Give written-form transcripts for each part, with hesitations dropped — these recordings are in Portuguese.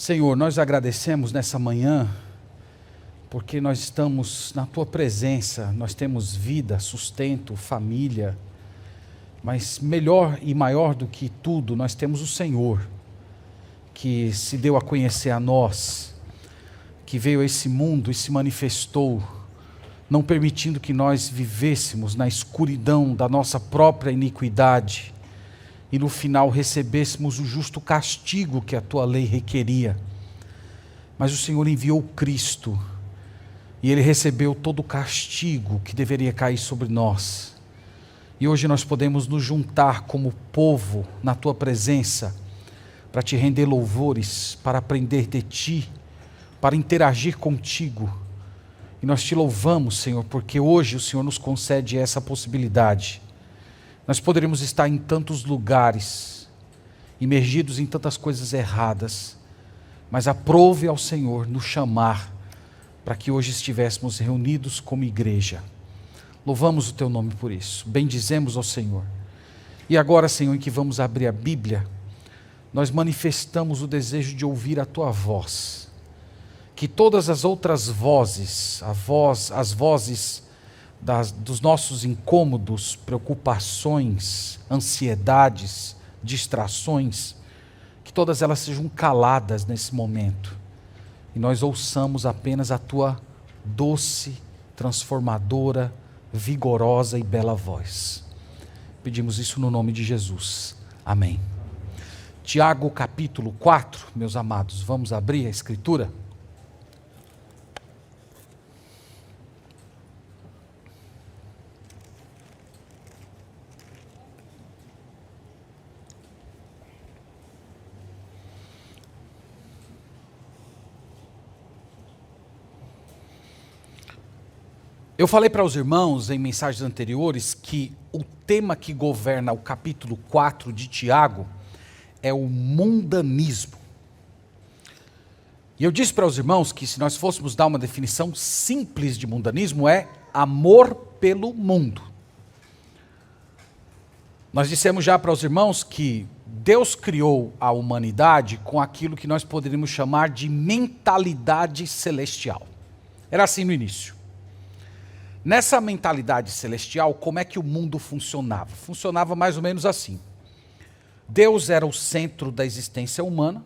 Senhor, nós agradecemos nessa manhã, porque nós estamos na Tua presença, nós temos vida, sustento, família, mas melhor e maior do que tudo, nós temos o Senhor, que se deu a conhecer a nós, que veio a esse mundo e se manifestou, não permitindo que nós vivêssemos na escuridão da nossa própria iniquidade, e no final recebêssemos o justo castigo que a Tua lei requeria. Mas o Senhor enviou Cristo, e Ele recebeu todo o castigo que deveria cair sobre nós. E hoje nós podemos nos juntar como povo na Tua presença, para Te render louvores, para aprender de Ti, para interagir contigo. E nós Te louvamos, Senhor, porque hoje o Senhor nos concede essa possibilidade. Nós poderíamos estar em tantos lugares, imergidos em tantas coisas erradas, mas aprove ao Senhor nos chamar para que hoje estivéssemos reunidos como igreja. Louvamos o Teu nome por isso, bendizemos ao Senhor. E agora, Senhor, em que vamos abrir a Bíblia, nós manifestamos o desejo de ouvir a Tua voz. Que todas as outras vozes, as vozes dos nossos incômodos, preocupações, ansiedades, distrações, que todas elas sejam caladas nesse momento. E nós ouçamos apenas a Tua doce, transformadora, vigorosa e bela voz. Pedimos isso no nome de Jesus. Amém. Tiago capítulo 4, meus amados, vamos abrir a Escritura? Eu falei para os irmãos em mensagens anteriores que o tema que governa o capítulo 4 de Tiago é o mundanismo. E eu disse para os irmãos que se nós fôssemos dar uma definição simples de mundanismo é amor pelo mundo. Nós dissemos já para os irmãos que Deus criou a humanidade com aquilo que nós poderíamos chamar de mentalidade celestial. Era assim no início. Nessa mentalidade celestial, como é que o mundo funcionava? Funcionava mais ou menos assim. Deus era o centro da existência humana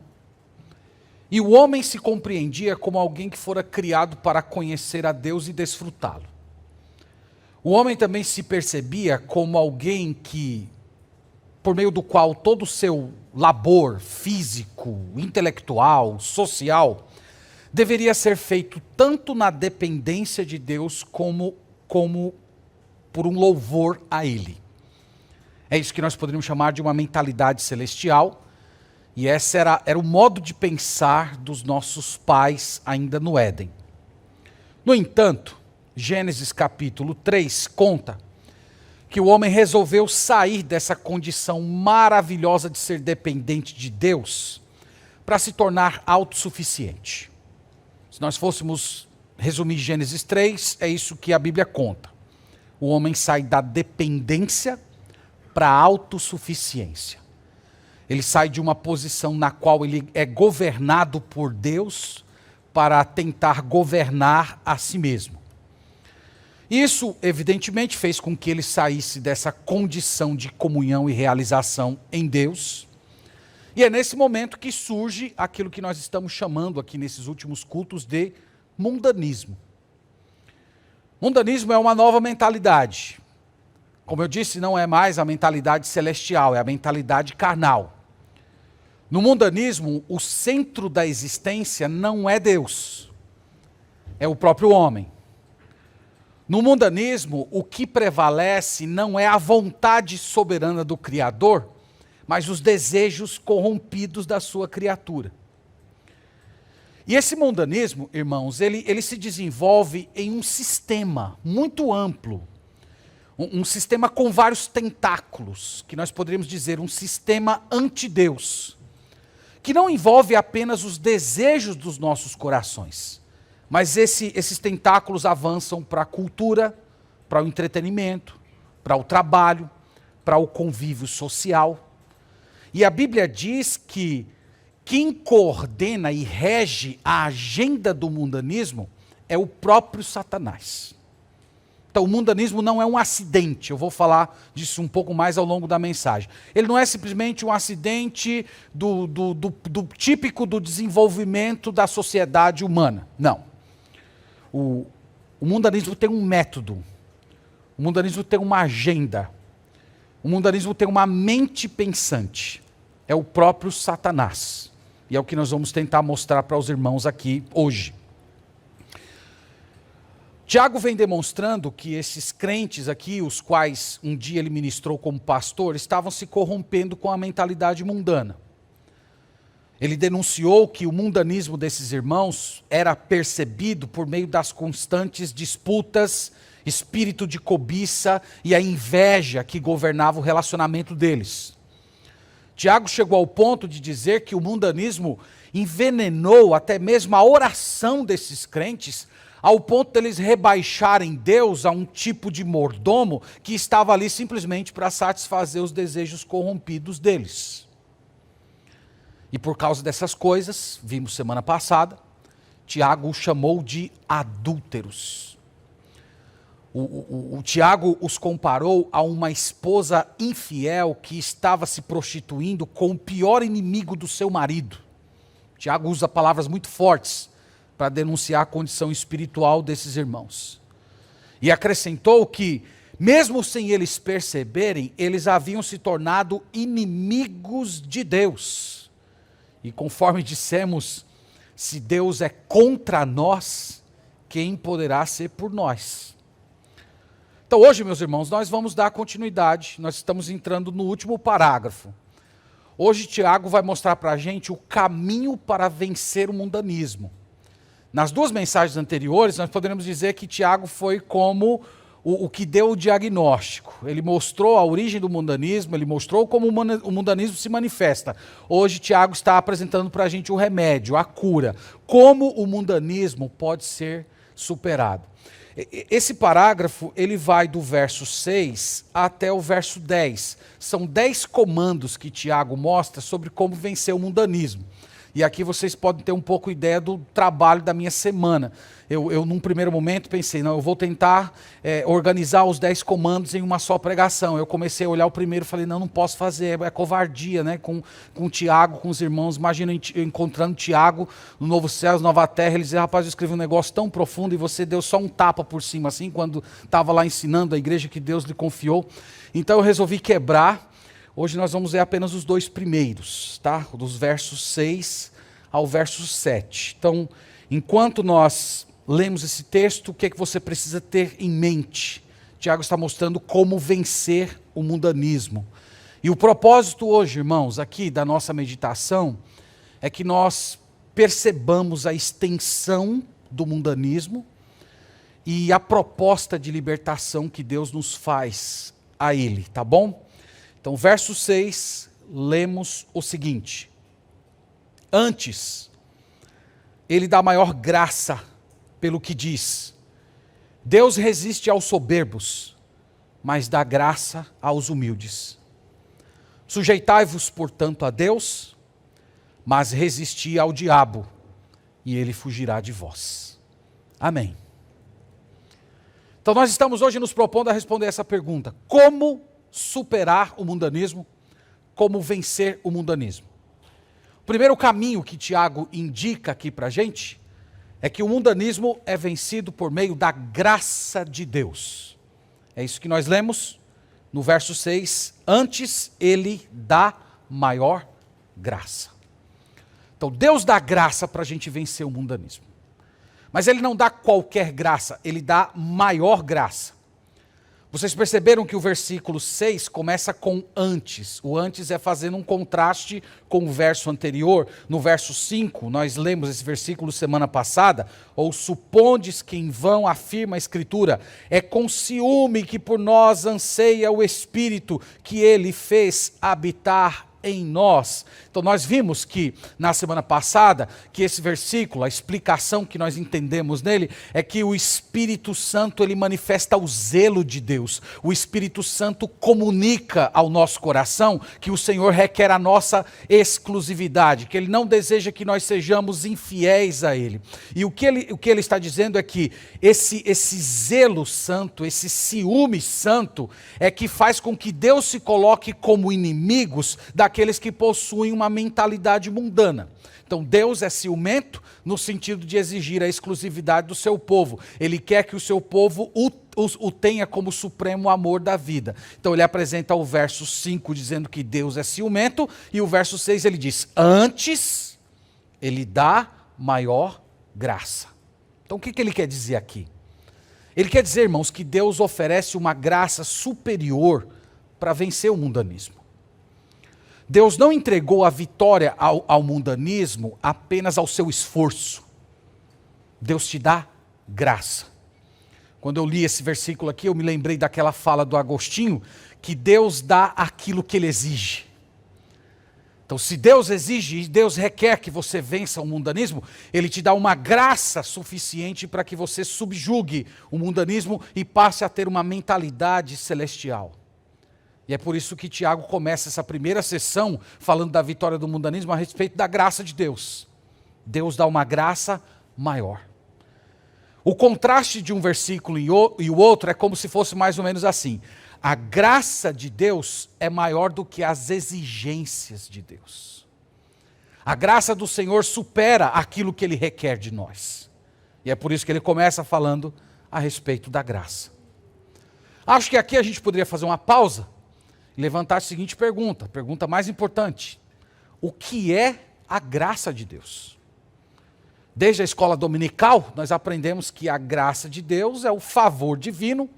e o homem se compreendia como alguém que fora criado para conhecer a Deus e desfrutá-lo. O homem também se percebia como alguém que, por meio do qual todo o seu labor físico, intelectual, social, deveria ser feito tanto na dependência de Deus como por um louvor a Ele. É isso que nós poderíamos chamar de uma mentalidade celestial, e esse era o modo de pensar dos nossos pais ainda no Éden. No entanto, Gênesis capítulo 3 conta que o homem resolveu sair dessa condição maravilhosa de ser dependente de Deus para se tornar autossuficiente. Se nós fôssemos resumir Gênesis 3, é isso que a Bíblia conta. O homem sai da dependência para a autossuficiência. Ele sai de uma posição na qual ele é governado por Deus para tentar governar a si mesmo. Isso, evidentemente, fez com que ele saísse dessa condição de comunhão e realização em Deus. E é nesse momento que surge aquilo que nós estamos chamando aqui nesses últimos cultos de mundanismo. Mundanismo é uma nova mentalidade. Como eu disse, não é mais a mentalidade celestial, é a mentalidade carnal. No mundanismo, o centro da existência não é Deus, é o próprio homem. No mundanismo, o que prevalece não é a vontade soberana do Criador, mas os desejos corrompidos da sua criatura. E esse mundanismo, irmãos, ele se desenvolve em um sistema muito amplo, um sistema com vários tentáculos, que nós poderíamos dizer um sistema anti-Deus, que não envolve apenas os desejos dos nossos corações, mas esses tentáculos avançam para a cultura, para o entretenimento, para o trabalho, para o convívio social. E a Bíblia diz que quem coordena e rege a agenda do mundanismo é o próprio Satanás. Então, o mundanismo não é um acidente, eu vou falar disso um pouco mais ao longo da mensagem. Ele não é simplesmente um acidente do típico do desenvolvimento da sociedade humana. Não. O mundanismo tem um método, o mundanismo tem uma agenda, o mundanismo tem uma mente pensante. É o próprio Satanás. E é o que nós vamos tentar mostrar para os irmãos aqui hoje. Tiago vem demonstrando que esses crentes aqui, os quais um dia ele ministrou como pastor, estavam se corrompendo com a mentalidade mundana. Ele denunciou que o mundanismo desses irmãos era percebido por meio das constantes disputas, espírito de cobiça e a inveja que governava o relacionamento deles. Tiago chegou ao ponto de dizer que o mundanismo envenenou até mesmo a oração desses crentes, ao ponto deles rebaixarem Deus a um tipo de mordomo que estava ali simplesmente para satisfazer os desejos corrompidos deles. E por causa dessas coisas, vimos semana passada, Tiago o chamou de adúlteros. O Tiago os comparou a uma esposa infiel que estava se prostituindo com o pior inimigo do seu marido. Tiago usa palavras muito fortes para denunciar a condição espiritual desses irmãos. E acrescentou que, mesmo sem eles perceberem, eles haviam se tornado inimigos de Deus. E conforme dissemos, se Deus é contra nós, quem poderá ser por nós? Então hoje, meus irmãos, nós vamos dar continuidade, nós estamos entrando no último parágrafo. Hoje Tiago vai mostrar para a gente o caminho para vencer o mundanismo. Nas duas mensagens anteriores, nós poderíamos dizer que Tiago foi como o que deu o diagnóstico. Ele mostrou a origem do mundanismo, ele mostrou como o mundanismo se manifesta. Hoje Tiago está apresentando para a gente o remédio, a cura. Como o mundanismo pode ser superado. Esse parágrafo, ele vai do verso 6 até o verso 10. São 10 comandos que Tiago mostra sobre como vencer o mundanismo. E aqui vocês podem ter um pouco ideia do trabalho da minha semana. Eu num primeiro momento, pensei, não, eu vou tentar organizar os 10 comandos em uma só pregação. Eu comecei a olhar o primeiro e falei, não posso fazer, é covardia, né? Com o Tiago, com os irmãos. Imagina eu encontrando Tiago no Novo Céu, Nova Terra, ele dizia, rapaz, eu escrevi um negócio tão profundo e você deu só um tapa por cima, assim, quando estava lá ensinando a igreja que Deus lhe confiou. Então eu resolvi quebrar. Hoje nós vamos ver apenas os 2 primeiros, tá? Dos versos 6 ao verso 7. Então, enquanto nós lemos esse texto, o que é que você precisa ter em mente? Tiago está mostrando como vencer o mundanismo. E o propósito hoje, irmãos, aqui da nossa meditação, é que nós percebamos a extensão do mundanismo e a proposta de libertação que Deus nos faz a ele, tá bom? Então, verso 6, lemos o seguinte. Antes, ele dá maior graça pelo que diz. Deus resiste aos soberbos, mas dá graça aos humildes. Sujeitai-vos, portanto, a Deus, mas resisti ao diabo, e ele fugirá de vós. Amém. Então nós estamos hoje nos propondo a responder essa pergunta. Como superar o mundanismo? Como vencer o mundanismo? O primeiro caminho que Tiago indica aqui para a gente é que o mundanismo é vencido por meio da graça de Deus. É isso que nós lemos no verso 6. Antes ele dá maior graça. Então Deus dá graça para a gente vencer o mundanismo. Mas ele não dá qualquer graça, ele dá maior graça. Vocês perceberam que o versículo 6 começa com antes. O antes é fazendo um contraste com o verso anterior. No verso 5, nós lemos esse versículo semana passada. Ou supondes que em vão afirma a Escritura, é com ciúme que por nós anseia o Espírito que ele fez habitar em nós. Então nós vimos que na semana passada, que esse versículo, a explicação que nós entendemos nele, é que o Espírito Santo ele manifesta o zelo de Deus. O Espírito Santo comunica ao nosso coração que o Senhor requer a nossa exclusividade, que Ele não deseja que nós sejamos infiéis a Ele. E o que ele está dizendo é que esse zelo santo, esse ciúme santo, é que faz com que Deus se coloque como inimigos daqueles que possuem uma mentalidade mundana. Então Deus é ciumento no sentido de exigir a exclusividade do seu povo. Ele quer que o seu povo o tenha como supremo amor da vida. Então ele apresenta o verso 5 dizendo que Deus é ciumento, e o verso 6 ele diz, antes ele dá maior graça. Então o que ele quer dizer aqui? Ele quer dizer, irmãos, que Deus oferece uma graça superior para vencer o mundanismo. Deus não entregou a vitória ao mundanismo apenas ao seu esforço. Deus te dá graça. Quando eu li esse versículo aqui, eu me lembrei daquela fala do Agostinho, que Deus dá aquilo que Ele exige. Então, se Deus exige e Deus requer que você vença o mundanismo, Ele te dá uma graça suficiente para que você subjugue o mundanismo e passe a ter uma mentalidade celestial. E é por isso que Tiago começa essa primeira sessão falando da vitória do mundanismo a respeito da graça de Deus. Deus dá uma graça maior. O contraste de um versículo e o outro é como se fosse mais ou menos assim. A graça de Deus é maior do que as exigências de Deus. A graça do Senhor supera aquilo que Ele requer de nós. E é por isso que ele começa falando a respeito da graça. Acho que aqui a gente poderia fazer uma pausa e levantar a seguinte pergunta, a pergunta mais importante. O que é a graça de Deus? Desde a escola dominical, nós aprendemos que a graça de Deus é o favor divino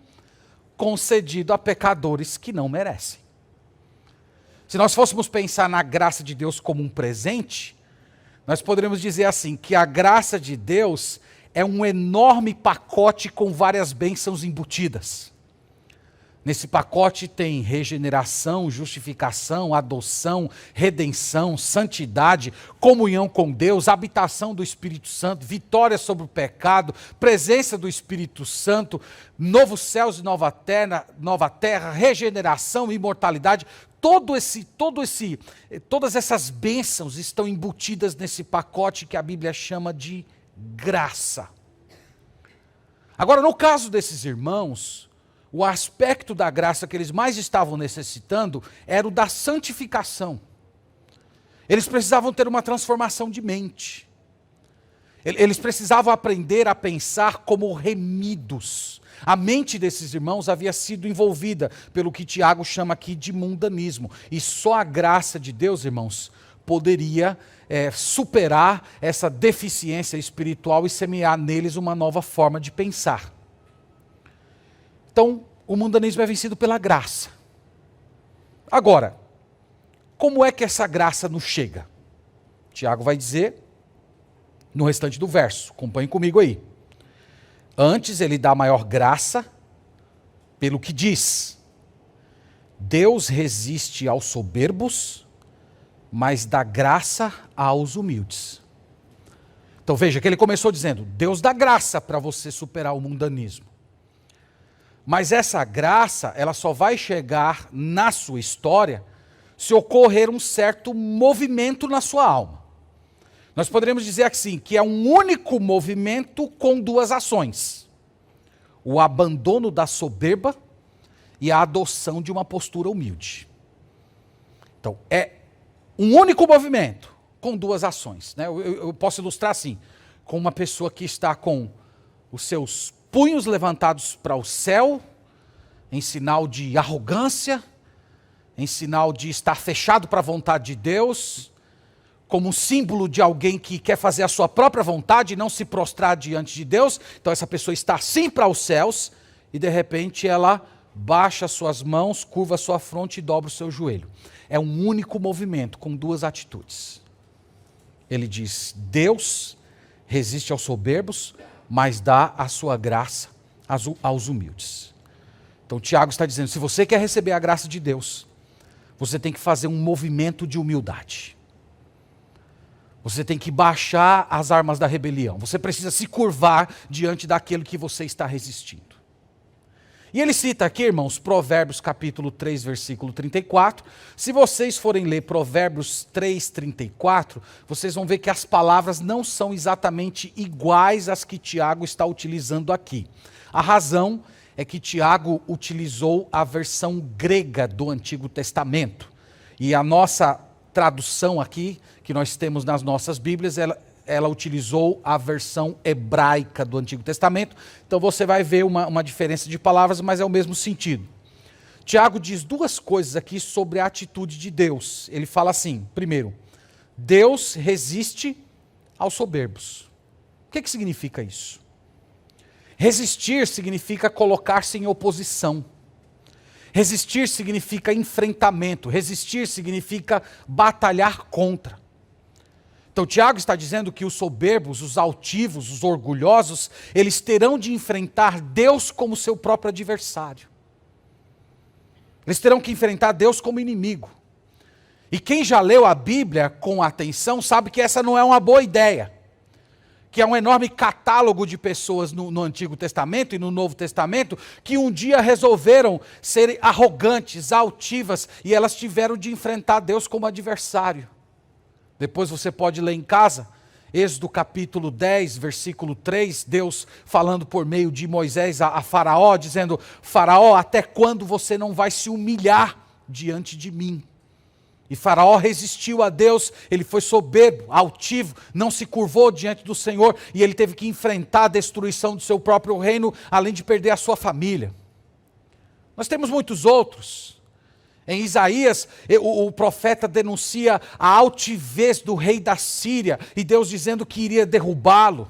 concedido a pecadores que não merecem. Se nós fôssemos pensar na graça de Deus como um presente, nós poderíamos dizer assim, que a graça de Deus é um enorme pacote com várias bênçãos embutidas. Nesse pacote tem regeneração, justificação, adoção, redenção, santidade, comunhão com Deus, habitação do Espírito Santo, vitória sobre o pecado, presença do Espírito Santo, novos céus e nova terra, regeneração e imortalidade. Todas essas bênçãos estão embutidas nesse pacote que a Bíblia chama de graça. Agora, no caso desses irmãos, o aspecto da graça que eles mais estavam necessitando era o da santificação. Eles precisavam ter uma transformação de mente. Eles precisavam aprender a pensar como remidos. A mente desses irmãos havia sido envolvida pelo que Tiago chama aqui de mundanismo. E só a graça de Deus, irmãos, poderia superar essa deficiência espiritual e semear neles uma nova forma de pensar. Então, o mundanismo é vencido pela graça. Agora, como é que essa graça nos chega? Tiago vai dizer no restante do verso, acompanhe comigo aí. Antes ele dá maior graça pelo que diz: Deus resiste aos soberbos, mas dá graça aos humildes. Então veja que ele começou dizendo, Deus dá graça para você superar o mundanismo. Mas essa graça, ela só vai chegar na sua história se ocorrer um certo movimento na sua alma. Nós poderíamos dizer assim, que é um único movimento com duas ações. O abandono da soberba e a adoção de uma postura humilde. Então, é um único movimento com duas ações. Né? Eu posso ilustrar assim, com uma pessoa que está com os seus punhos levantados para o céu, em sinal de arrogância, em sinal de estar fechado para a vontade de Deus, como um símbolo de alguém que quer fazer a sua própria vontade e não se prostrar diante de Deus. Então essa pessoa está assim para os céus e de repente ela baixa suas mãos, curva sua fronte e dobra o seu joelho. É um único movimento com duas atitudes. Ele diz, Deus resiste aos soberbos, mas dá a sua graça aos humildes. Então Tiago está dizendo, se você quer receber a graça de Deus, você tem que fazer um movimento de humildade. Você tem que baixar as armas da rebelião. Você precisa se curvar diante daquilo que você está resistindo. E ele cita aqui, irmãos, Provérbios capítulo 3, versículo 34. Se vocês forem ler Provérbios 3, 34, vocês vão ver que as palavras não são exatamente iguais às que Tiago está utilizando aqui. A razão é que Tiago utilizou a versão grega do Antigo Testamento. E a nossa tradução aqui, que nós temos nas nossas Bíblias, ela utilizou a versão hebraica do Antigo Testamento. Então você vai ver uma diferença de palavras, mas é o mesmo sentido. Tiago diz duas coisas aqui sobre a atitude de Deus. Ele fala assim, primeiro, Deus resiste aos soberbos. O que significa isso? Resistir significa colocar-se em oposição. Resistir significa enfrentamento. Resistir significa batalhar contra. Então Tiago está dizendo que os soberbos, os altivos, os orgulhosos, eles terão de enfrentar Deus como seu próprio adversário. Eles terão que enfrentar Deus como inimigo. E quem já leu a Bíblia com atenção sabe que essa não é uma boa ideia. Que é um enorme catálogo de pessoas no Antigo Testamento e no Novo Testamento que um dia resolveram ser arrogantes, altivas, e elas tiveram de enfrentar Deus como adversário. Depois você pode ler em casa, Êxodo capítulo 10, versículo 3, Deus falando por meio de Moisés a Faraó, dizendo, Faraó, até quando você não vai se humilhar diante de mim? E Faraó resistiu a Deus, ele foi soberbo, altivo, não se curvou diante do Senhor, e ele teve que enfrentar a destruição do seu próprio reino, além de perder a sua família. Nós temos muitos outros. Em Isaías, o profeta denuncia a altivez do rei da Síria, e Deus dizendo que iria derrubá-lo.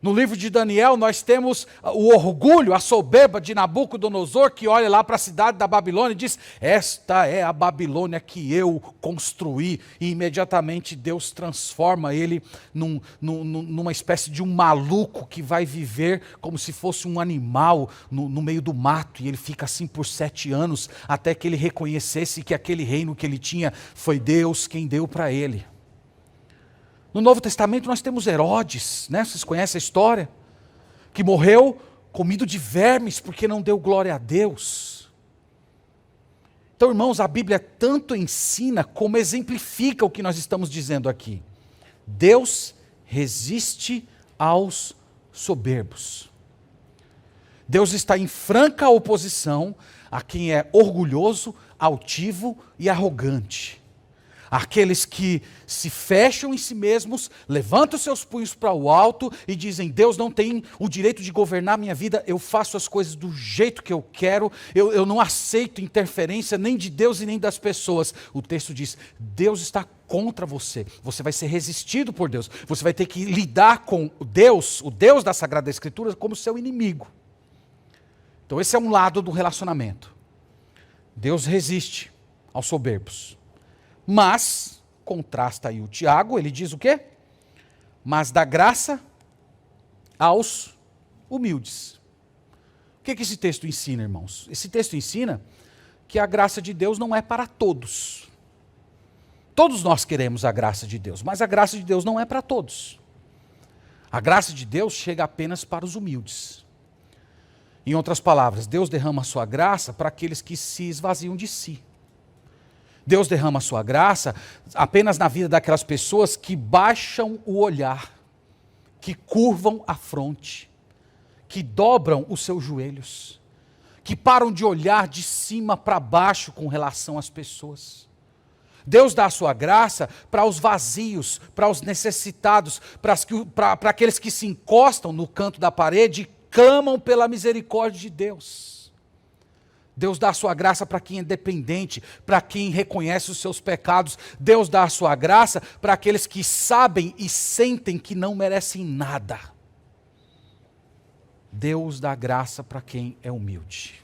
No livro de Daniel, nós temos o orgulho, a soberba de Nabucodonosor, que olha lá para a cidade da Babilônia e diz, esta é a Babilônia que eu construí. E imediatamente Deus transforma ele numa espécie de um maluco que vai viver como se fosse um animal no meio do mato. E ele fica assim por 7 anos, até que ele reconhecesse que aquele reino que ele tinha foi Deus quem deu para ele. No Novo Testamento nós temos Herodes, né? Vocês conhecem a história? Que morreu comido de vermes porque não deu glória a Deus. Então, irmãos, a Bíblia tanto ensina como exemplifica o que nós estamos dizendo aqui. Deus resiste aos soberbos. Deus está em franca oposição a quem é orgulhoso, altivo e arrogante. Aqueles que se fecham em si mesmos, levantam seus punhos para o alto e dizem, Deus não tem o direito de governar a minha vida, eu faço as coisas do jeito que eu quero, eu não aceito interferência nem de Deus e nem das pessoas. O texto diz, Deus está contra você, você vai ser resistido por Deus, você vai ter que lidar com Deus, o Deus da Sagrada Escritura, como seu inimigo. Então esse é um lado do relacionamento. Deus resiste aos soberbos. Mas, contrasta aí o Tiago, ele diz o quê? Mas dá graça aos humildes. O que esse texto ensina, irmãos? Esse texto ensina que a graça de Deus não é para todos. Todos nós queremos a graça de Deus, mas a graça de Deus não é para todos. A graça de Deus chega apenas para os humildes. Em outras palavras, Deus derrama a sua graça para aqueles que se esvaziam de si. Deus derrama a sua graça apenas na vida daquelas pessoas que baixam o olhar, que curvam a fronte, que dobram os seus joelhos, que param de olhar de cima para baixo com relação às pessoas. Deus dá a sua graça para os vazios, para os necessitados, para aqueles que se encostam no canto da parede e clamam pela misericórdia de Deus. Deus dá a sua graça para quem é dependente, para quem reconhece os seus pecados. Deus dá a sua graça para aqueles que sabem e sentem que não merecem nada. Deus dá graça para quem é humilde.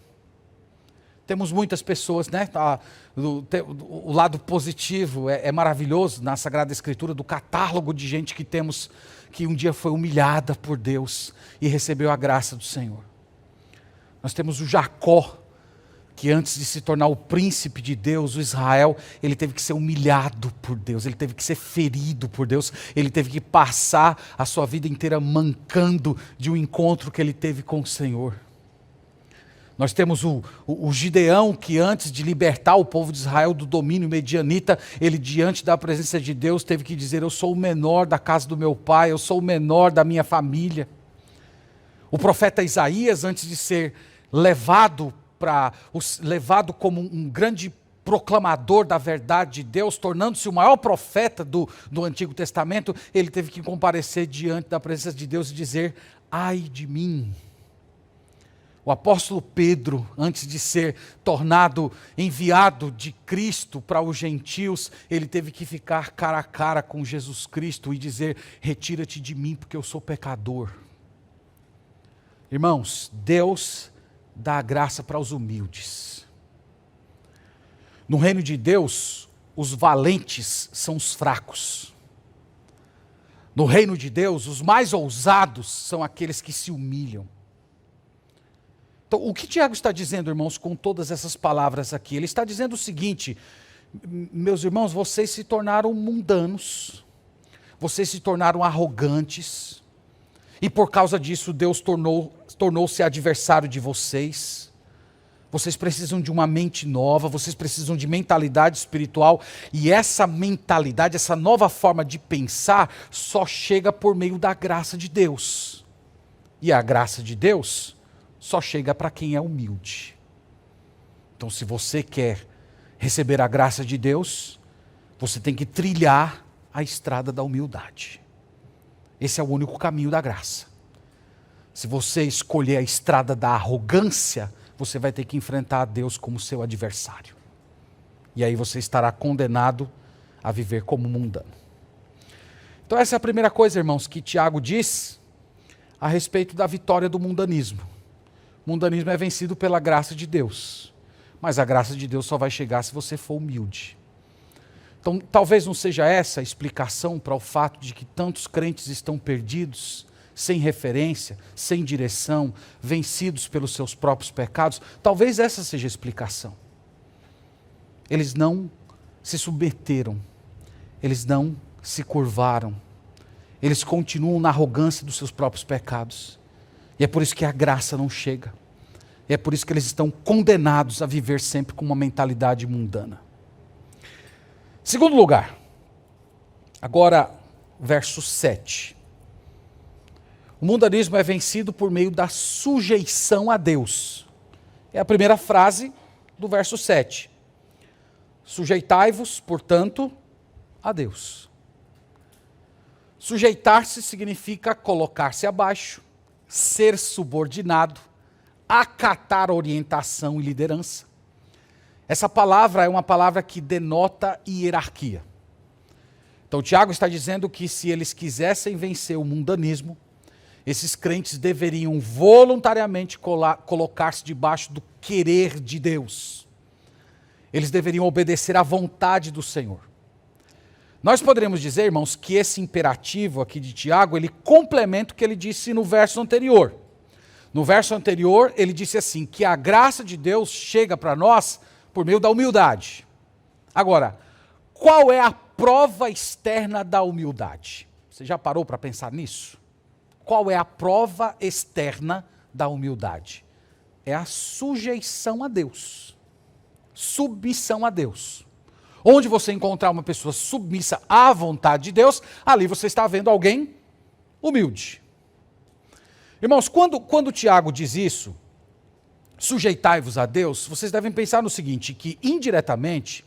Temos muitas pessoas, né? O lado positivo é maravilhoso na Sagrada Escritura, do catálogo de gente que temos, que um dia foi humilhada por Deus e recebeu a graça do Senhor. Nós temos o Jacó, que antes de se tornar o príncipe de Deus, o Israel, ele teve que ser humilhado por Deus, ele teve que ser ferido por Deus, ele teve que passar a sua vida inteira mancando de um encontro que ele teve com o Senhor. Nós temos o Gideão, que antes de libertar o povo de Israel do domínio medianita, ele diante da presença de Deus teve que dizer: eu sou o menor da casa do meu pai, eu sou o menor da minha família. O profeta Isaías, antes de ser levado como um grande proclamador da verdade de Deus, tornando-se o maior profeta do Antigo Testamento, ele teve que comparecer diante da presença de Deus e dizer: ai de mim. O apóstolo Pedro, antes de ser tornado enviado de Cristo para os gentios, ele teve que ficar cara a cara com Jesus Cristo e dizer: retira-te de mim, porque eu sou pecador. Irmãos, Deus dá a graça para os humildes. No reino de Deus, os valentes são os fracos. No reino de Deus, os mais ousados são aqueles que se humilham. Então, o que Tiago está dizendo, irmãos, com todas essas palavras aqui? Ele está dizendo o seguinte: meus irmãos, vocês se tornaram mundanos, vocês se tornaram arrogantes, e por causa disso Deus tornou-se adversário de vocês. Vocês precisam de uma mente nova, vocês precisam de mentalidade espiritual, e essa mentalidade, essa nova forma de pensar, só chega por meio da graça de Deus. E a graça de Deus só chega para quem é humilde. Então, se você quer receber a graça de Deus, você tem que trilhar a estrada da humildade. Esse é o único caminho da graça. Se você escolher a estrada da arrogância, você vai ter que enfrentar a Deus como seu adversário. E aí você estará condenado a viver como mundano. Então essa é a primeira coisa, irmãos, que Tiago diz a respeito da vitória do mundanismo. O mundanismo é vencido pela graça de Deus. Mas a graça de Deus só vai chegar se você for humilde. Então talvez não seja essa a explicação para o fato de que tantos crentes estão perdidos, sem referência, sem direção, vencidos pelos seus próprios pecados. Talvez essa seja a explicação. Eles não se submeteram, eles não se curvaram, eles continuam na arrogância dos seus próprios pecados. E é por isso que a graça não chega. E é por isso que eles estão condenados a viver sempre com uma mentalidade mundana. Segundo lugar, agora verso 7. O mundanismo é vencido por meio da sujeição a Deus. É a primeira frase do verso 7. Sujeitai-vos, portanto, a Deus. Sujeitar-se significa colocar-se abaixo, ser subordinado, acatar orientação e liderança. Essa palavra é uma palavra que denota hierarquia. Então Tiago está dizendo que se eles quisessem vencer o mundanismo, esses crentes deveriam voluntariamente colocar-se debaixo do querer de Deus. Eles deveriam obedecer à vontade do Senhor. Nós poderíamos dizer, irmãos, que esse imperativo aqui de Tiago, ele complementa o que ele disse no verso anterior. No verso anterior, ele disse assim, que a graça de Deus chega para nós por meio da humildade. Agora, qual é a prova externa da humildade? Você já parou para pensar nisso? Qual é a prova externa da humildade? É a sujeição a Deus. Submissão a Deus. Onde você encontrar uma pessoa submissa à vontade de Deus, ali você está vendo alguém humilde. Irmãos, quando Tiago diz isso, sujeitai-vos a Deus, vocês devem pensar no seguinte, que indiretamente,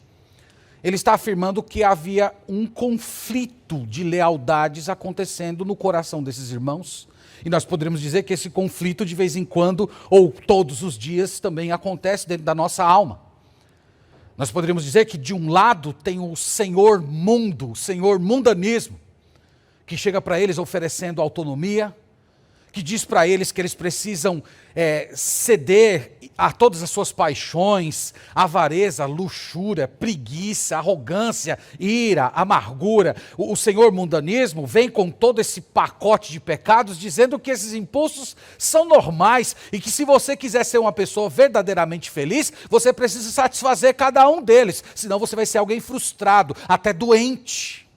ele está afirmando que havia um conflito de lealdades acontecendo no coração desses irmãos. E nós poderíamos dizer que esse conflito de vez em quando, ou todos os dias, também acontece dentro da nossa alma. Nós poderíamos dizer que de um lado tem o senhor mundo, o senhor mundanismo, que chega para eles oferecendo autonomia, que diz para eles que eles precisam ceder a todas as suas paixões, avareza, luxúria, preguiça, arrogância, ira, amargura. O senhor mundanismo vem com todo esse pacote de pecados, dizendo que esses impulsos são normais e que se você quiser ser uma pessoa verdadeiramente feliz, você precisa satisfazer cada um deles, senão você vai ser alguém frustrado, até doente.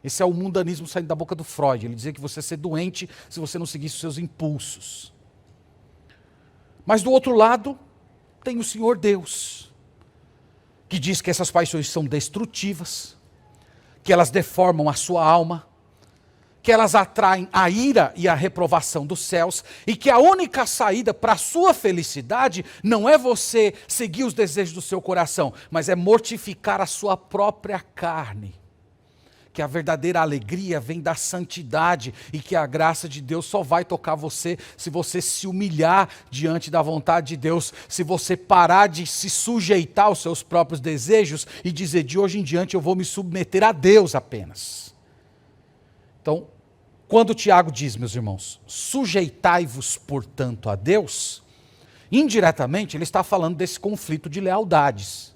Esse é o mundanismo saindo da boca do Freud. Ele dizia que você ia ser doente se você não seguisse os seus impulsos. Mas do outro lado, tem o Senhor Deus, que diz que essas paixões são destrutivas, que elas deformam a sua alma, que elas atraem a ira e a reprovação dos céus, e que a única saída para a sua felicidade não é você seguir os desejos do seu coração, mas é mortificar a sua própria carne. Que a verdadeira alegria vem da santidade e que a graça de Deus só vai tocar você se você se humilhar diante da vontade de Deus, se você parar de se sujeitar aos seus próprios desejos e dizer, de hoje em diante eu vou me submeter a Deus apenas. Então, quando Tiago diz, meus irmãos, sujeitai-vos, portanto, a Deus, indiretamente ele está falando desse conflito de lealdades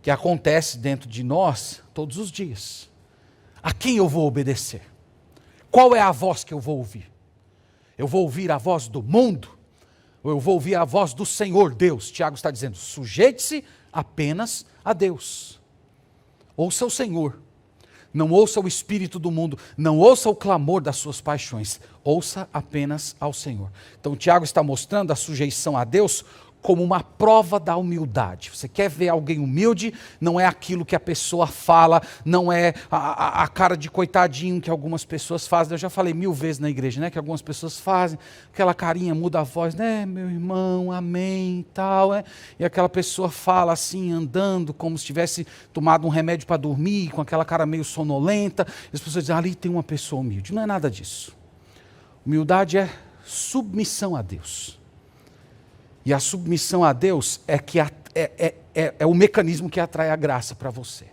que acontece dentro de nós todos os dias. A quem eu vou obedecer? Qual é a voz que eu vou ouvir? Eu vou ouvir a voz do mundo? Ou eu vou ouvir a voz do Senhor Deus? Tiago está dizendo, sujeite-se apenas a Deus. Ouça o Senhor. Não ouça o espírito do mundo. Não ouça o clamor das suas paixões. Ouça apenas ao Senhor. Então Tiago está mostrando a sujeição a Deus como uma prova da humildade. Você quer ver alguém humilde? Não é aquilo que a pessoa fala, não é a cara de coitadinho que algumas pessoas fazem. Eu já falei 1000 vezes na igreja, né? Que algumas pessoas fazem, aquela carinha, muda a voz, né? Meu irmão, amém, tal. E aquela pessoa fala assim, andando, como se tivesse tomado um remédio para dormir, com aquela cara meio sonolenta. E as pessoas dizem, ali tem uma pessoa humilde. Não é nada disso. Humildade é submissão a Deus. E a submissão a Deus é o mecanismo que atrai a graça para você.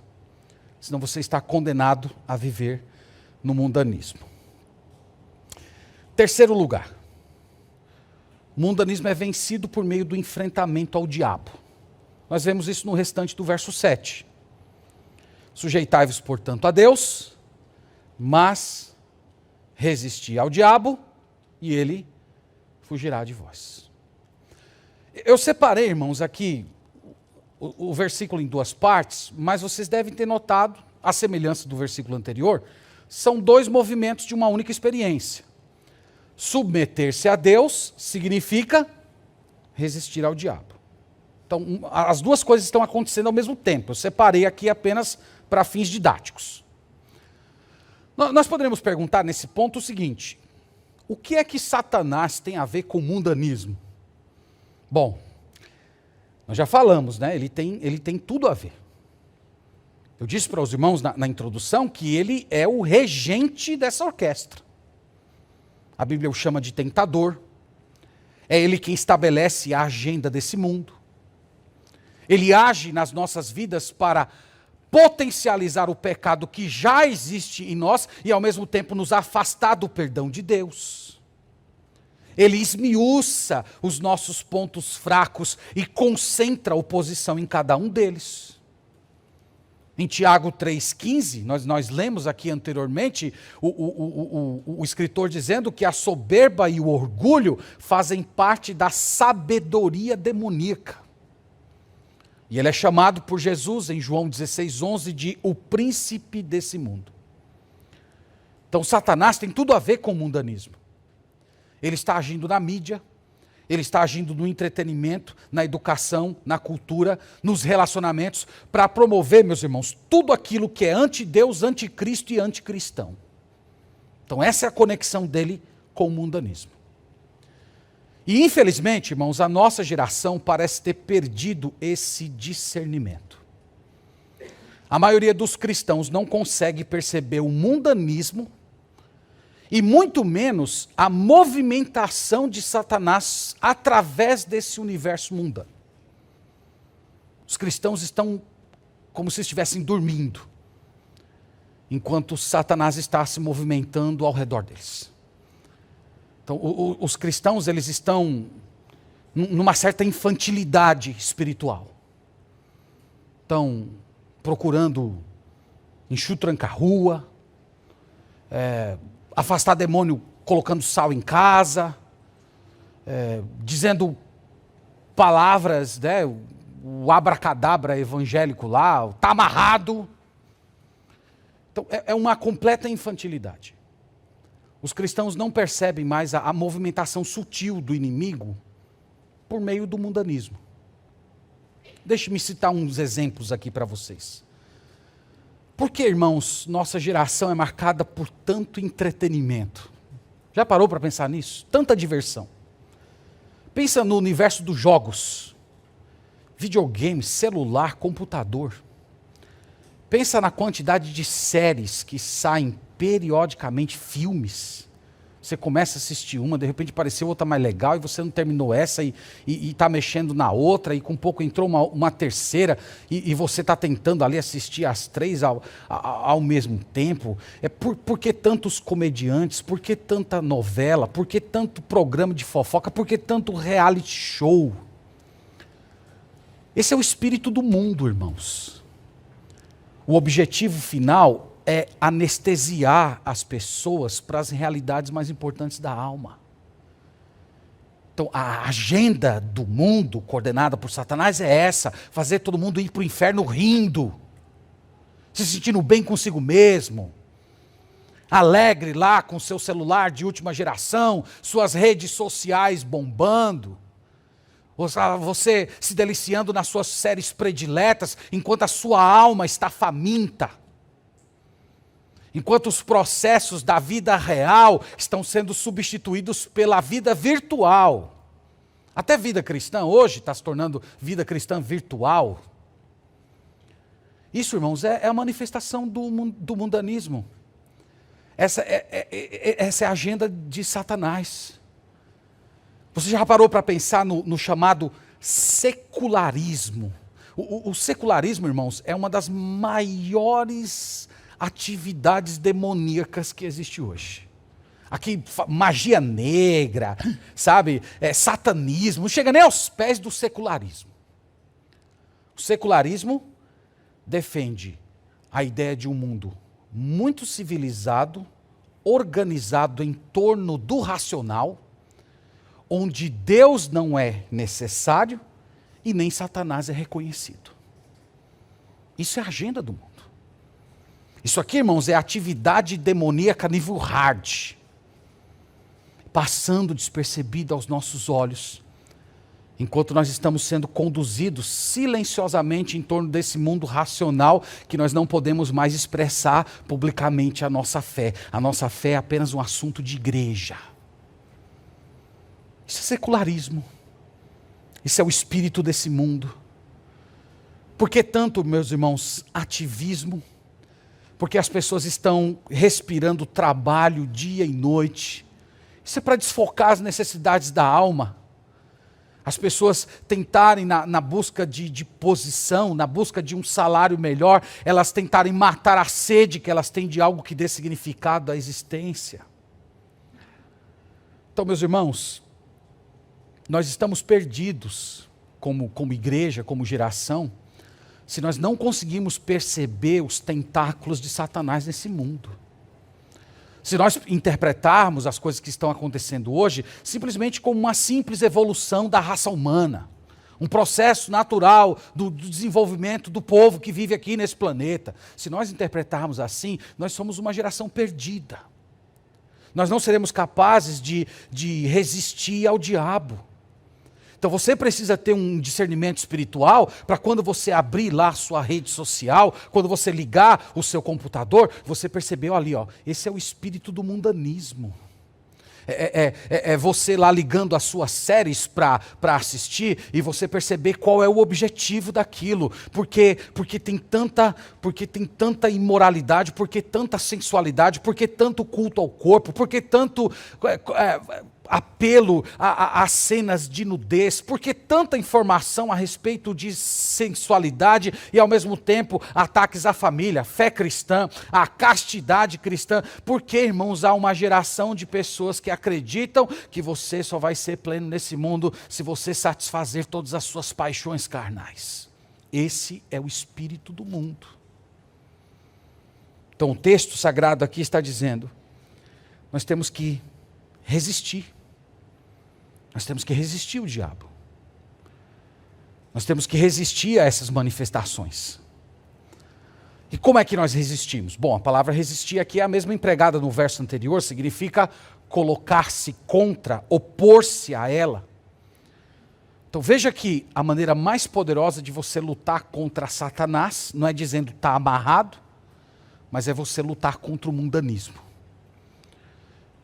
Senão você está condenado a viver no mundanismo. Terceiro lugar. O mundanismo é vencido por meio do enfrentamento ao diabo. Nós vemos isso no restante do verso 7. Sujeitai-vos, portanto, a Deus, mas resisti ao diabo e ele fugirá de vós. Eu separei, irmãos, aqui o versículo em 2 partes, mas vocês devem ter notado, a semelhança do versículo anterior, são 2 movimentos de uma única experiência. Submeter-se a Deus significa resistir ao diabo. Então, as duas coisas estão acontecendo ao mesmo tempo. Eu separei aqui apenas para fins didáticos. Nós poderíamos perguntar nesse ponto o seguinte: o que é que Satanás tem a ver com o mundanismo? Bom, nós já falamos, né? Ele tem tudo a ver. Eu disse para os irmãos na introdução que ele é o regente dessa orquestra. A Bíblia o chama de tentador. É ele quem estabelece a agenda desse mundo. Ele age nas nossas vidas para potencializar o pecado que já existe em nós e ao mesmo tempo nos afastar do perdão de Deus. Ele esmiuça os nossos pontos fracos e concentra a oposição em cada um deles. Em Tiago 3,15, nós lemos aqui anteriormente, o escritor dizendo que a soberba e o orgulho fazem parte da sabedoria demoníaca. E ele é chamado por Jesus, em João 16,11, de o príncipe desse mundo. Então Satanás tem tudo a ver com o mundanismo. Ele está agindo na mídia, ele está agindo no entretenimento, na educação, na cultura, nos relacionamentos, para promover, meus irmãos, tudo aquilo que é anti-Deus, anticristo e anticristão. Então essa é a conexão dele com o mundanismo. E infelizmente, irmãos, a nossa geração parece ter perdido esse discernimento. A maioria dos cristãos não consegue perceber o mundanismo e muito menos a movimentação de Satanás através desse universo mundano. Os cristãos estão como se estivessem dormindo, enquanto Satanás está se movimentando ao redor deles. Então, os cristãos, eles estão numa certa infantilidade espiritual. Estão procurando enxuto tranca-rua, afastar demônio colocando sal em casa, dizendo palavras, né, o abracadabra evangélico lá, está amarrado. Então, é uma completa infantilidade. Os cristãos não percebem mais a movimentação sutil do inimigo por meio do mundanismo. Deixe-me citar uns exemplos aqui para vocês. Por que, irmãos, nossa geração é marcada por tanto entretenimento? Já parou para pensar nisso? Tanta diversão. Pensa no universo dos jogos. Videogame, celular, computador. Pensa na quantidade de séries que saem periodicamente, filmes. Você começa a assistir uma, de repente apareceu outra mais legal e você não terminou essa e está mexendo na outra e com pouco entrou uma terceira e você está tentando ali assistir as três ao mesmo tempo. Por que tantos comediantes? Por que tanta novela? Por que tanto programa de fofoca? Por que tanto reality show? Esse é o espírito do mundo, irmãos. O objetivo final é anestesiar as pessoas para as realidades mais importantes da alma. Então, a agenda do mundo, coordenada por Satanás, é essa: fazer todo mundo ir para o inferno rindo, se sentindo bem consigo mesmo, alegre lá com seu celular de última geração, suas redes sociais bombando, você se deliciando nas suas séries prediletas, enquanto a sua alma está faminta. Enquanto os processos da vida real estão sendo substituídos pela vida virtual. Até vida cristã hoje está se tornando vida cristã virtual. Isso, irmãos, é a manifestação do mundanismo. Essa é a agenda de Satanás. Você já parou para pensar no chamado secularismo? O secularismo, irmãos, é uma das maiores atividades demoníacas que existe hoje. Aqui, magia negra, sabe? Satanismo, não chega nem aos pés do secularismo. O secularismo defende a ideia de um mundo muito civilizado, organizado em torno do racional, onde Deus não é necessário e nem Satanás é reconhecido. Isso é a agenda do mundo. Isso aqui, irmãos, é atividade demoníaca nível hard, passando despercebida aos nossos olhos, enquanto nós estamos sendo conduzidos silenciosamente em torno desse mundo racional que nós não podemos mais expressar publicamente a nossa fé. A nossa fé é apenas um assunto de igreja. Isso é secularismo. Isso é o espírito desse mundo. Por que tanto, meus irmãos, ativismo? Porque as pessoas estão respirando trabalho dia e noite. Isso é para desfocar as necessidades da alma. As pessoas tentarem na busca de posição, na busca de um salário melhor, elas tentarem matar a sede que elas têm de algo que dê significado à existência. Então, meus irmãos, nós estamos perdidos como igreja, como geração, se nós não conseguimos perceber os tentáculos de Satanás nesse mundo. Se nós interpretarmos as coisas que estão acontecendo hoje simplesmente como uma simples evolução da raça humana, um processo natural do desenvolvimento do povo que vive aqui nesse planeta, se nós interpretarmos assim, nós somos uma geração perdida. Nós não seremos capazes de resistir ao diabo. Então você precisa ter um discernimento espiritual para quando você abrir lá a sua rede social, quando você ligar o seu computador, você percebeu ali, esse é o espírito do mundanismo. É você lá ligando as suas séries para assistir e você perceber qual é o objetivo daquilo. Porque tem tanta imoralidade, porque tanta sensualidade, porque tanto culto ao corpo, porque tanto apelo a cenas de nudez? Por que tanta informação a respeito de sensualidade e ao mesmo tempo ataques à família, fé cristã, à castidade cristã? Porque, irmãos, há uma geração de pessoas que acreditam que você só vai ser pleno nesse mundo se você satisfazer todas as suas paixões carnais. Esse é o espírito do mundo. Então o texto sagrado aqui está dizendo, nós temos que resistir. Nós temos que resistir ao diabo. Nós temos que resistir a essas manifestações. E como é que nós resistimos? Bom, a palavra resistir aqui é a mesma empregada no verso anterior, significa colocar-se contra, opor-se a ela. Então veja que a maneira mais poderosa de você lutar contra Satanás, não é dizendo estar amarrado, mas é você lutar contra o mundanismo.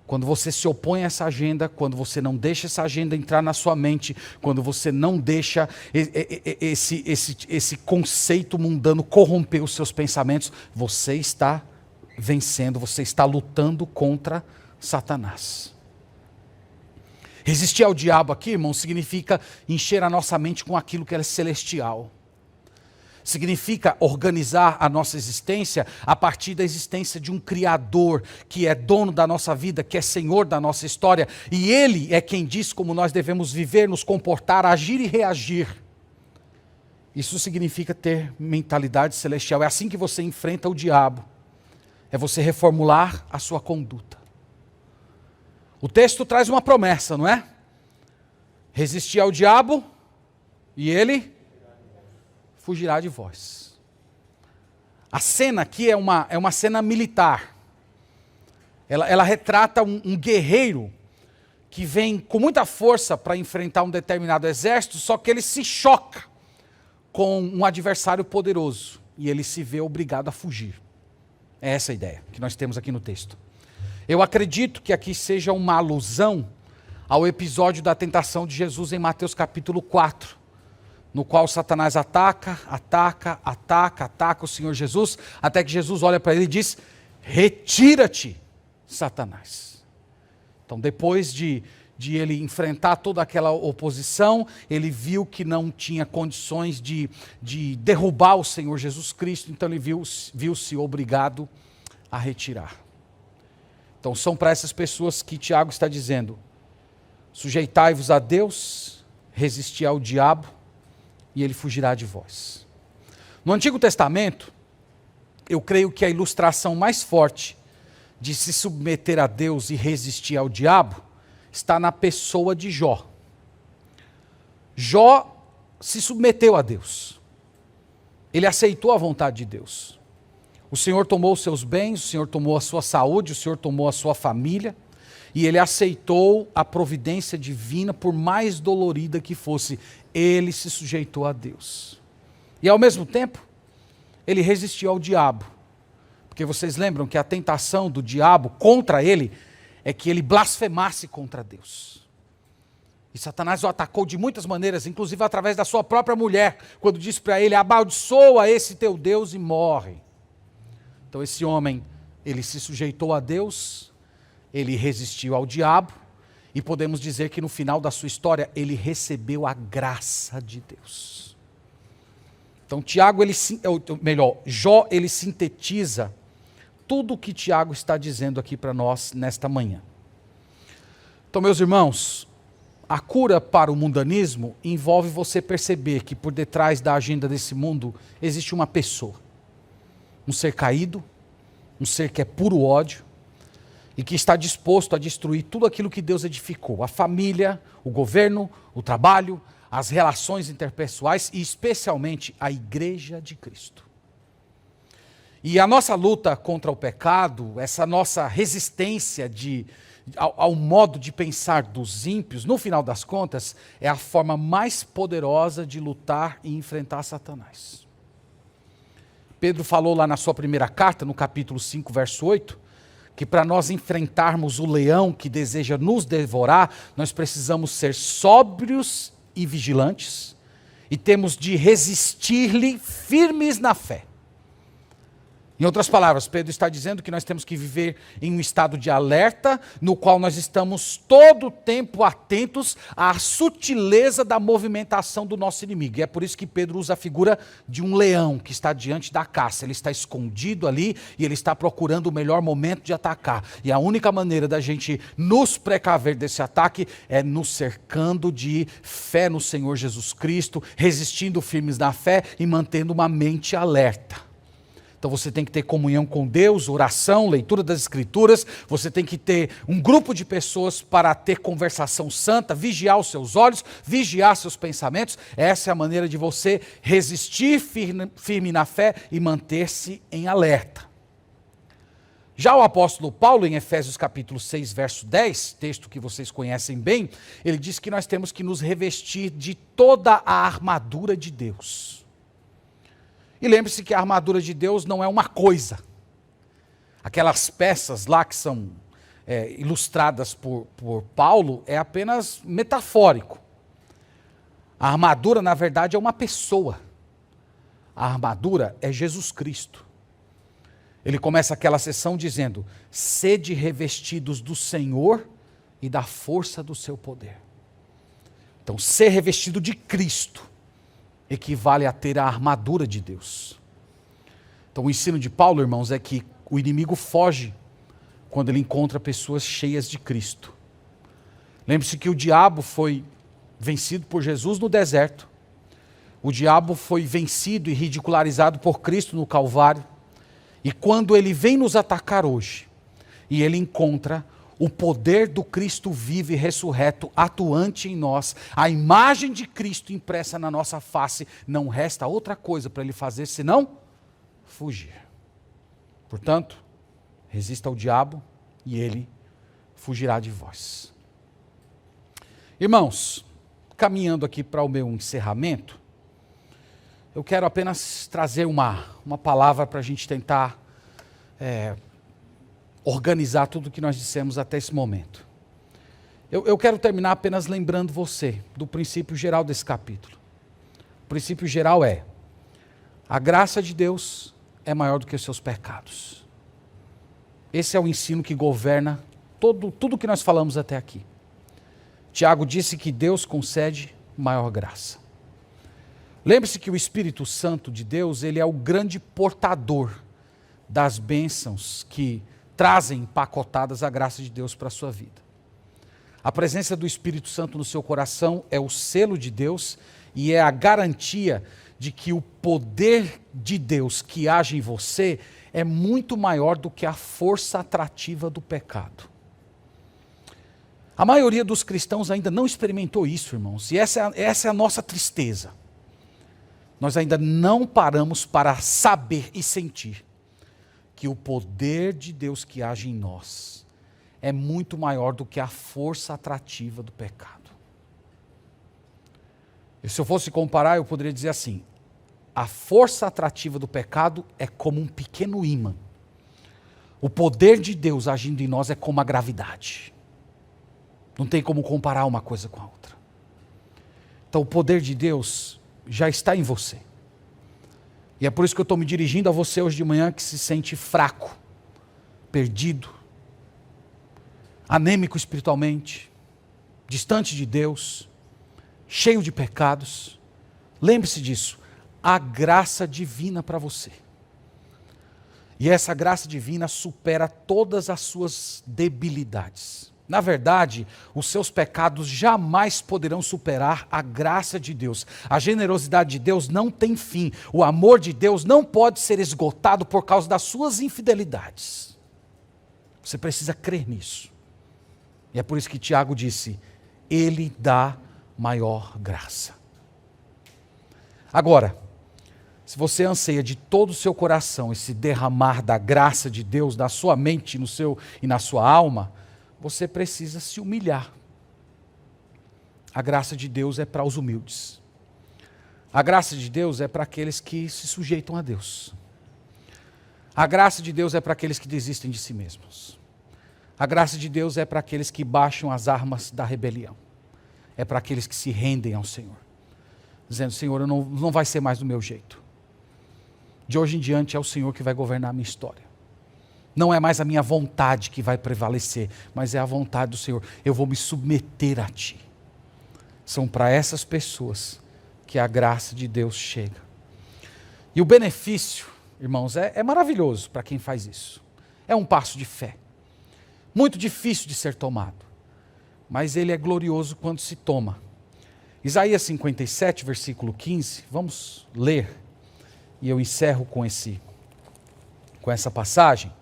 Quando você se opõe a essa agenda, quando você não deixa essa agenda entrar na sua mente, quando você não deixa esse conceito mundano corromper os seus pensamentos, você está vencendo, você está lutando contra Satanás. Resistir ao diabo aqui, irmão, significa encher a nossa mente com aquilo que é celestial. Significa organizar a nossa existência a partir da existência de um Criador, que é dono da nossa vida, que é Senhor da nossa história. E Ele é quem diz como nós devemos viver, nos comportar, agir e reagir. Isso significa ter mentalidade celestial. É assim que você enfrenta o diabo. É você reformular a sua conduta. O texto traz uma promessa, não é? Resistir ao diabo e ele fugirá de vós. A cena aqui é uma cena militar. Ela retrata um guerreiro que vem com muita força para enfrentar um determinado exército, só que ele se choca com um adversário poderoso e ele se vê obrigado a fugir. É essa a ideia que nós temos aqui no texto. Eu acredito que aqui seja uma alusão ao episódio da tentação de Jesus em Mateus capítulo 4. No qual Satanás ataca o Senhor Jesus, até que Jesus olha para ele e diz, retira-te, Satanás. Então depois de ele enfrentar toda aquela oposição, ele viu que não tinha condições de derrubar o Senhor Jesus Cristo, então ele viu-se obrigado a retirar. Então são para essas pessoas que Tiago está dizendo, sujeitai-vos a Deus, resisti ao diabo, e ele fugirá de vós. No Antigo Testamento, eu creio que a ilustração mais forte de se submeter a Deus e resistir ao diabo está na pessoa de Jó. Jó se submeteu a Deus. Ele aceitou a vontade de Deus. O Senhor tomou os seus bens, o Senhor tomou a sua saúde, o Senhor tomou a sua família, e ele aceitou a providência divina, por mais dolorida que fosse. Ele se sujeitou a Deus. E ao mesmo tempo, ele resistiu ao diabo. Porque vocês lembram que a tentação do diabo contra ele é que ele blasfemasse contra Deus. E Satanás o atacou de muitas maneiras, inclusive através da sua própria mulher, quando disse para ele, amaldiçoa esse teu Deus e morre. Então esse homem, ele se sujeitou a Deus, ele resistiu ao diabo, e podemos dizer que no final da sua história, ele recebeu a graça de Deus. Então Jó, ele sintetiza tudo o que Tiago está dizendo aqui para nós nesta manhã. Então, meus irmãos, a cura para o mundanismo envolve você perceber que por detrás da agenda desse mundo existe uma pessoa, um ser caído, um ser que é puro ódio, e que está disposto a destruir tudo aquilo que Deus edificou, a família, o governo, o trabalho, as relações interpessoais e especialmente a igreja de Cristo. E a nossa luta contra o pecado, essa nossa resistência ao modo de pensar dos ímpios, no final das contas, é a forma mais poderosa de lutar e enfrentar Satanás. Pedro falou lá na sua primeira carta, no capítulo 5, verso 8, que para nós enfrentarmos o leão que deseja nos devorar, nós precisamos ser sóbrios e vigilantes, e temos de resistir-lhe firmes na fé. Em outras palavras, Pedro está dizendo que nós temos que viver em um estado de alerta, no qual nós estamos todo o tempo atentos à sutileza da movimentação do nosso inimigo. E é por isso que Pedro usa a figura de um leão que está diante da caça. Ele está escondido ali e ele está procurando o melhor momento de atacar. E a única maneira da gente nos precaver desse ataque é nos cercando de fé no Senhor Jesus Cristo, resistindo firmes na fé e mantendo uma mente alerta. Então você tem que ter comunhão com Deus, oração, leitura das Escrituras, você tem que ter um grupo de pessoas para ter conversação santa, vigiar os seus olhos, vigiar seus pensamentos. Essa é a maneira de você resistir firme na fé e manter-se em alerta. Já o apóstolo Paulo, em Efésios capítulo 6, verso 10, texto que vocês conhecem bem, ele diz que nós temos que nos revestir de toda a armadura de Deus. E lembre-se que a armadura de Deus não é uma coisa. Aquelas peças lá que são ilustradas por Paulo é apenas metafórico. A armadura, na verdade, é uma pessoa. A armadura é Jesus Cristo. Ele começa aquela sessão dizendo: sede revestidos do Senhor e da força do seu poder. Então, ser revestido de Cristo equivale a ter a armadura de Deus. Então o ensino de Paulo, irmãos, é que o inimigo foge quando ele encontra pessoas cheias de Cristo. Lembre-se que o diabo foi vencido por Jesus no deserto. O diabo foi vencido e ridicularizado por Cristo no Calvário. E quando ele vem nos atacar hoje, e ele encontra o poder do Cristo vivo e ressurreto atuante em nós, a imagem de Cristo impressa na nossa face, não resta outra coisa para ele fazer senão fugir. Portanto, resista ao diabo e ele fugirá de vós. Irmãos, caminhando aqui para o meu encerramento, eu quero apenas trazer uma palavra para a gente tentar organizar tudo o que nós dissemos até esse momento. Eu quero terminar apenas lembrando você do princípio geral desse capítulo. O princípio geral é: a graça de Deus é maior do que os seus pecados. Esse é o ensino que governa tudo que nós falamos até aqui. Tiago disse que Deus concede maior graça. Lembre-se que o Espírito Santo de Deus, ele é o grande portador das bênçãos que trazem empacotadas a graça de Deus para a sua vida. A presença do Espírito Santo no seu coração é o selo de Deus e é a garantia de que o poder de Deus que age em você é muito maior do que a força atrativa do pecado. A maioria dos cristãos ainda não experimentou isso, irmãos, e essa é a nossa tristeza. Nós ainda não paramos para saber e sentir que o poder de Deus que age em nós é muito maior do que a força atrativa do pecado. E se eu fosse comparar, eu poderia dizer assim: a força atrativa do pecado é como um pequeno ímã. O poder de Deus agindo em nós é como a gravidade. Não tem como comparar uma coisa com a outra. Então o poder de Deus já está em você. E é por isso que eu estou me dirigindo a você hoje de manhã que se sente fraco, perdido, anêmico espiritualmente, distante de Deus, cheio de pecados. Lembre-se disso, há graça divina para você. E essa graça divina supera todas as suas debilidades. Na verdade, os seus pecados jamais poderão superar a graça de Deus. A generosidade de Deus não tem fim. O amor de Deus não pode ser esgotado por causa das suas infidelidades. Você precisa crer nisso. E é por isso que Tiago disse: Ele dá maior graça. Agora, se você anseia de todo o seu coração esse derramar da graça de Deus na sua mente e na sua alma, você precisa se humilhar. A graça de Deus é para os humildes. A graça de Deus é para aqueles que se sujeitam a Deus. A graça de Deus é para aqueles que desistem de si mesmos. A graça de Deus é para aqueles que baixam as armas da rebelião. É para aqueles que se rendem ao Senhor, dizendo: Senhor, não vai ser mais do meu jeito. De hoje em diante é o Senhor que vai governar a minha história. Não é mais a minha vontade que vai prevalecer, mas é a vontade do Senhor. Eu vou me submeter a Ti. São para essas pessoas que a graça de Deus chega. E o benefício, irmãos, é maravilhoso para quem faz isso. É um passo de fé. Muito difícil de ser tomado. Mas ele é glorioso quando se toma. Isaías 57, versículo 15. Vamos ler. E eu encerro com essa passagem.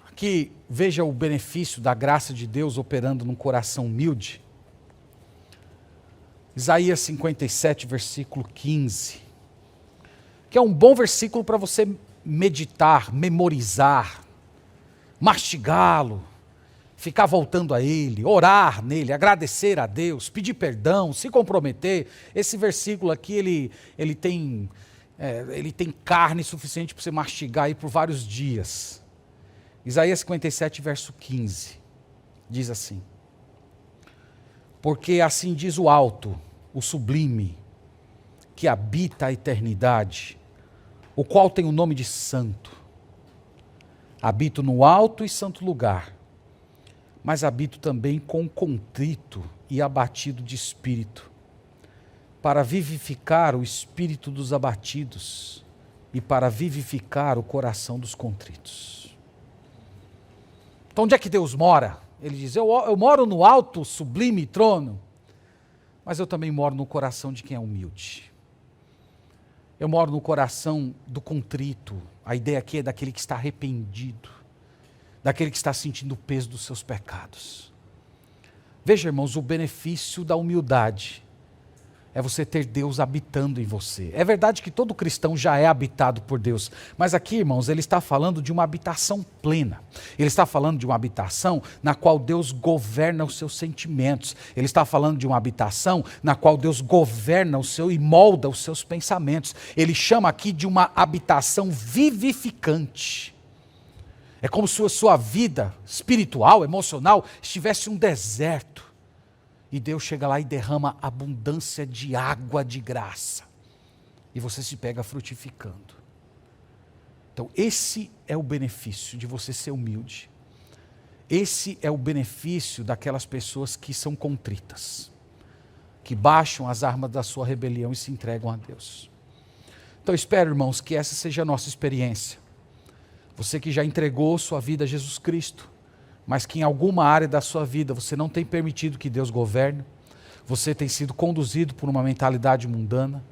Aqui, veja o benefício da graça de Deus operando num coração humilde. Isaías 57, versículo 15. Que é um bom versículo para você meditar, memorizar, mastigá-lo, ficar voltando a ele, orar nele, agradecer a Deus, pedir perdão, se comprometer. Esse versículo aqui, ele tem carne suficiente para você mastigar aí por vários dias. Isaías 57, verso 15, diz assim: porque assim diz o alto, o sublime, que habita a eternidade, o qual tem o nome de santo. Habito no alto e santo lugar, mas habito também com contrito e abatido de espírito, para vivificar o espírito dos abatidos e para vivificar o coração dos contritos. Então, onde é que Deus mora? Ele diz, eu moro no alto, sublime trono, mas eu também moro no coração de quem é humilde. Eu moro no coração do contrito. A ideia aqui é daquele que está arrependido, daquele que está sentindo o peso dos seus pecados. Veja, irmãos, o benefício da humildade é você ter Deus habitando em você. É verdade que todo cristão já é habitado por Deus, mas aqui, irmãos, ele está falando de uma habitação plena. Ele está falando de uma habitação na qual Deus governa os seus sentimentos. Ele está falando de uma habitação na qual Deus governa e molda os seus pensamentos. Ele chama aqui de uma habitação vivificante. É como se a sua vida espiritual, emocional, estivesse um deserto. E Deus chega lá e derrama abundância de água de graça. E você se pega frutificando. Então, esse é o benefício de você ser humilde. Esse é o benefício daquelas pessoas que são contritas, que baixam as armas da sua rebelião e se entregam a Deus. Então, eu espero, irmãos, que essa seja a nossa experiência. Você que já entregou sua vida a Jesus Cristo, mas que em alguma área da sua vida você não tem permitido que Deus governe, você tem sido conduzido por uma mentalidade mundana,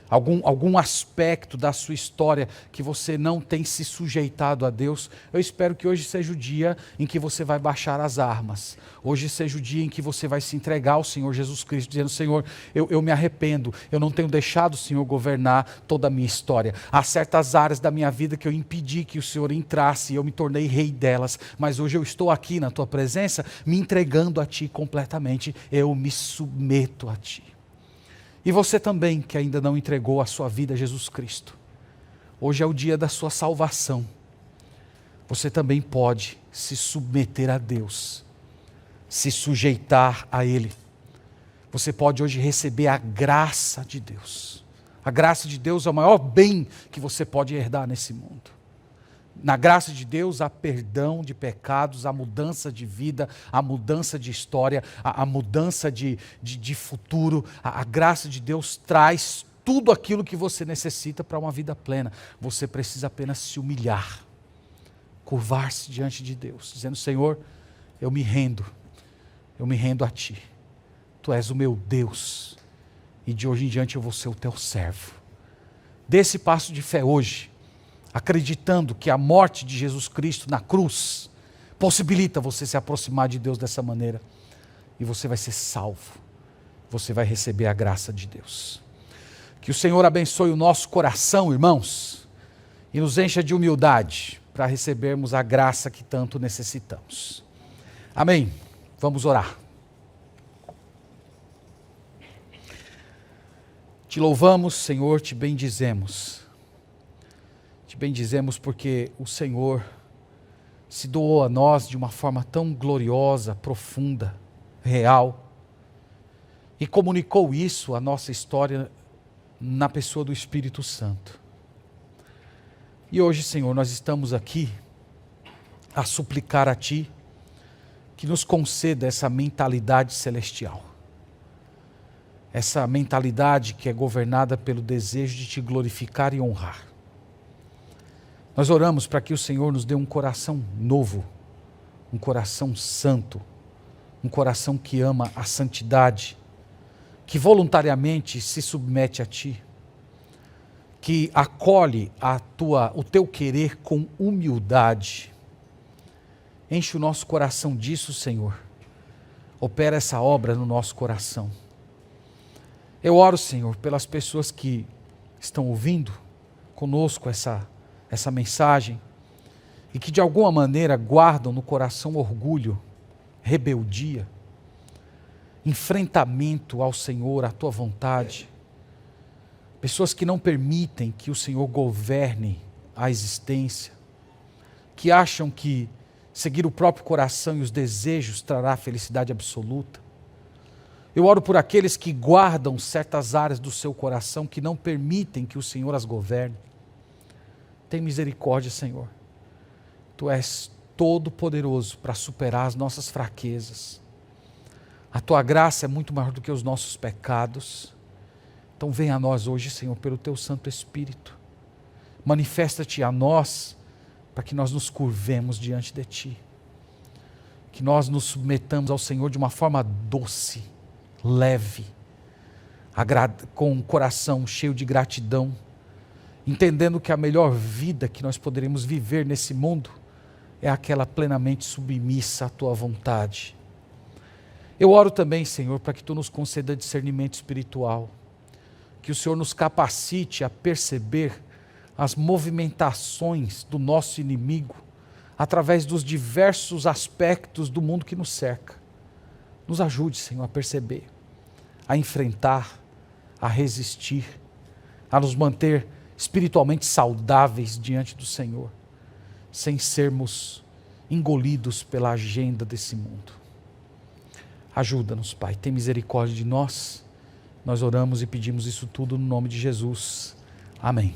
algum aspecto da sua história que você não tem se sujeitado a Deus, eu espero que hoje seja o dia em que você vai baixar as armas. Hoje seja o dia em que você vai se entregar ao Senhor Jesus Cristo, dizendo, Senhor, eu me arrependo, eu não tenho deixado o Senhor governar toda a minha história. Há certas áreas da minha vida que eu impedi que o Senhor entrasse e eu me tornei rei delas, mas hoje eu estou aqui na Tua presença, me entregando a Ti completamente, eu me submeto a Ti. E você também, que ainda não entregou a sua vida a Jesus Cristo, hoje é o dia da sua salvação. Você também pode se submeter a Deus, se sujeitar a Ele. Você pode hoje receber a graça de Deus. A graça de Deus é o maior bem que você pode herdar nesse mundo. Na graça de Deus há perdão de pecados, há mudança de vida, há mudança de história, há mudança de futuro. A graça de Deus traz tudo aquilo que você necessita para uma vida plena. Você precisa apenas se humilhar, curvar-se diante de Deus, dizendo, Senhor, eu me rendo a Ti. Tu és o meu Deus e de hoje em diante eu vou ser o Teu servo. Dê esse passo de fé hoje, acreditando que a morte de Jesus Cristo na cruz possibilita você se aproximar de Deus dessa maneira. E você vai ser salvo. Você vai receber a graça de Deus. Que o Senhor abençoe o nosso coração, irmãos, e nos encha de humildade para recebermos a graça que tanto necessitamos. Amém. Vamos orar. Te louvamos, Senhor, te bendizemos. Te bendizemos porque o Senhor se doou a nós de uma forma tão gloriosa, profunda, real, e comunicou isso à nossa história na pessoa do Espírito Santo. E hoje, Senhor, nós estamos aqui a suplicar a Ti que nos conceda essa mentalidade celestial. Essa mentalidade que é governada pelo desejo de Te glorificar e honrar. Nós oramos para que o Senhor nos dê um coração novo, um coração santo, um coração que ama a santidade, que voluntariamente se submete a Ti, que acolhe o Teu querer com humildade. Enche o nosso coração disso, Senhor. Opera essa obra no nosso coração. Eu oro, Senhor, pelas pessoas que estão ouvindo conosco essa mensagem e que de alguma maneira guardam no coração orgulho, rebeldia, enfrentamento ao Senhor, à Tua vontade. Pessoas que não permitem que o Senhor governe a existência, que acham que seguir o próprio coração e os desejos trará felicidade absoluta. Eu oro por aqueles que guardam certas áreas do seu coração, que não permitem que o Senhor as governe. Tem misericórdia, Senhor. Tu és todo-poderoso para superar as nossas fraquezas. A Tua graça é muito maior do que os nossos pecados. Então venha a nós hoje, Senhor, pelo Teu Santo Espírito. Manifesta-te a nós, para que nós nos curvemos diante de Ti. Que nós nos submetamos ao Senhor de uma forma doce, leve, com um coração cheio de gratidão, entendendo que a melhor vida que nós poderemos viver nesse mundo é aquela plenamente submissa à Tua vontade. Eu oro também, Senhor, para que Tu nos conceda discernimento espiritual, que o Senhor nos capacite a perceber as movimentações do nosso inimigo através dos diversos aspectos do mundo que nos cerca. Nos ajude, Senhor, a perceber, a enfrentar, a resistir, a nos manter espiritualmente saudáveis diante do Senhor, sem sermos engolidos pela agenda desse mundo. Ajuda-nos, Pai, tem misericórdia de nós. Nós oramos e pedimos isso tudo no nome de Jesus. Amém.